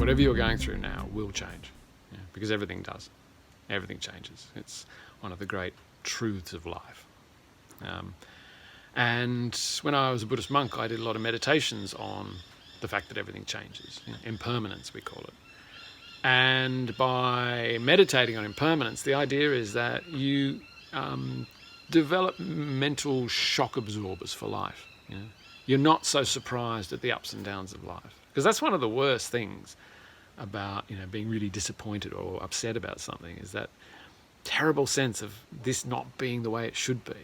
whatever you're going through now will change, because everything does. Everything changes. It's one of the great truths of life. And when I was a Buddhist monk, I did a lot of meditations on the fact that everything changes. Impermanence, we call it. And by meditating on impermanence, the idea is that you develop mental shock absorbers for life. You're not so surprised at the ups and downs of life. Because that's one of the worst things about being really disappointed or upset about something, is that terrible sense of this not being the way it should be.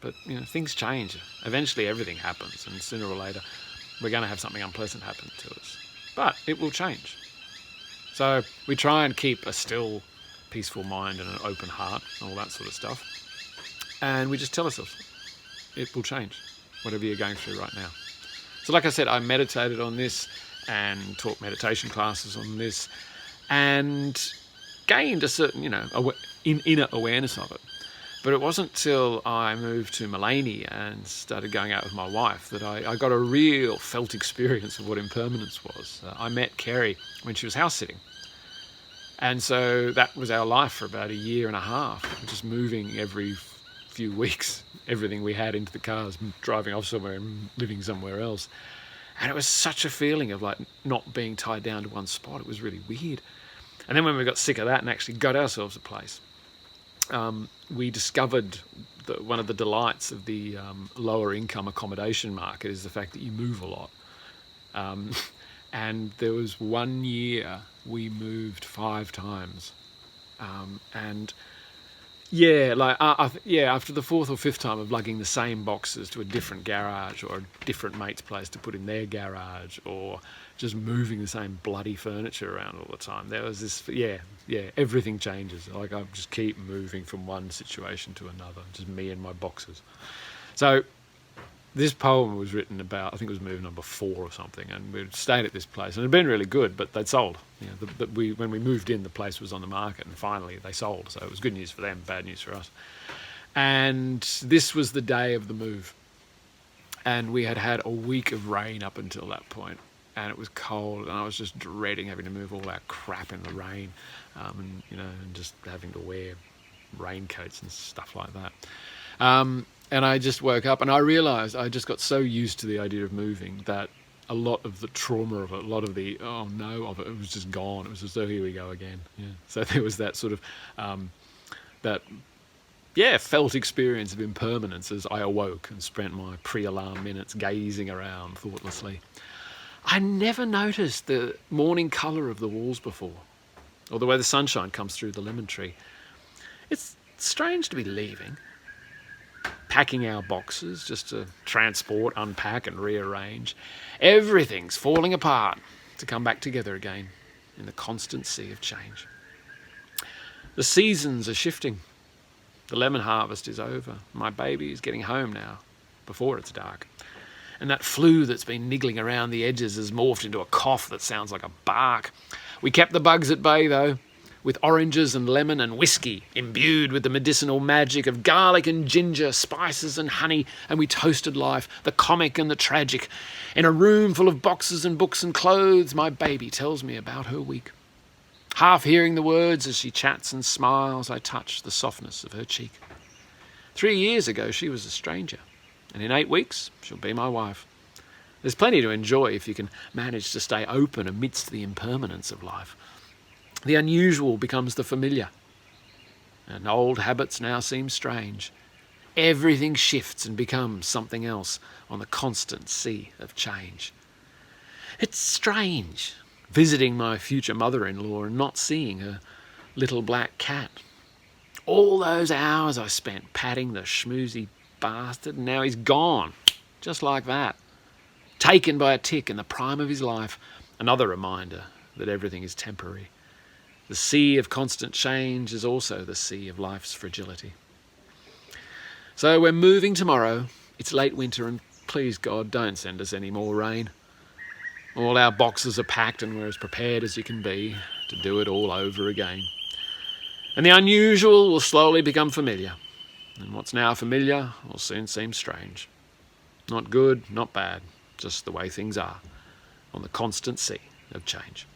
But things change. Eventually everything happens, and sooner or later we're going to have something unpleasant happen to us. But it will change. So we try and keep a still, peaceful mind and an open heart and all that sort of stuff. And we just tell ourselves, it will change, whatever you're going through right now. So like I said, I meditated on this and taught meditation classes on this and gained a certain, inner awareness of it. But it wasn't till I moved to Mullaney and started going out with my wife that I got a real felt experience of what impermanence was. I met Kerry when she was house sitting. And so that was our life for about a year and a half, just moving every few weeks, everything we had into the cars, driving off somewhere and living somewhere else. And it was such a feeling of like not being tied down to one spot. It was really weird. And then when we got sick of that and actually got ourselves a place, we discovered that one of the delights of the lower income accommodation market is the fact that you move a lot. And there was 1 year we moved 5 times. After the 4th or 5th time of lugging the same boxes to a different garage or a different mate's place to put in their garage, or just moving the same bloody furniture around all the time, there was this, everything changes. Like I just keep moving from one situation to another, just me and my boxes. So this poem was written about, I think it was move number 4 or something, and we'd stayed at this place, and it had been really good, but they'd sold. When we moved in, the place was on the market, and finally they sold. So it was good news for them, bad news for us. And this was the day of the move, and we had had a week of rain up until that point, and it was cold, and I was just dreading having to move all our crap in the rain, and just having to wear raincoats and stuff like that. And I just woke up and I realised I just got so used to the idea of moving that a lot of the trauma of it, a lot of the oh no of it, it was just gone. It was as though here we go again. Yeah. So there was that sort of felt experience of impermanence as I awoke and spent my pre-alarm minutes gazing around thoughtlessly. I never noticed the morning colour of the walls before, or the way the sunshine comes through the lemon tree. It's strange to be leaving, packing our boxes just to transport, unpack and rearrange. Everything's falling apart to come back together again in the constant sea of change. The seasons are shifting. The lemon harvest is over. My baby is getting home now, before it's dark. And that flu that's been niggling around the edges has morphed into a cough that sounds like a bark. We kept the bugs at bay though, with oranges and lemon and whisky, imbued with the medicinal magic of garlic and ginger, spices and honey, and we toasted life, the comic and the tragic. In a room full of boxes and books and clothes, my baby tells me about her week. Half hearing the words as she chats and smiles, I touch the softness of her cheek. 3 years ago, she was a stranger, and in 8 weeks, she'll be my wife. There's plenty to enjoy if you can manage to stay open amidst the impermanence of life. The unusual becomes the familiar, and old habits now seem strange. Everything shifts and becomes something else on the constant sea of change. It's strange visiting my future mother-in-law and not seeing her little black cat. All those hours I spent patting the schmoozy bastard, and now he's gone, just like that. Taken by a tick in the prime of his life, another reminder that everything is temporary. The sea of constant change is also the sea of life's fragility. So we're moving tomorrow. It's late winter and please God, don't send us any more rain. All our boxes are packed and we're as prepared as you can be to do it all over again. And the unusual will slowly become familiar. And what's now familiar will soon seem strange. Not good, not bad, just the way things are on the constant sea of change.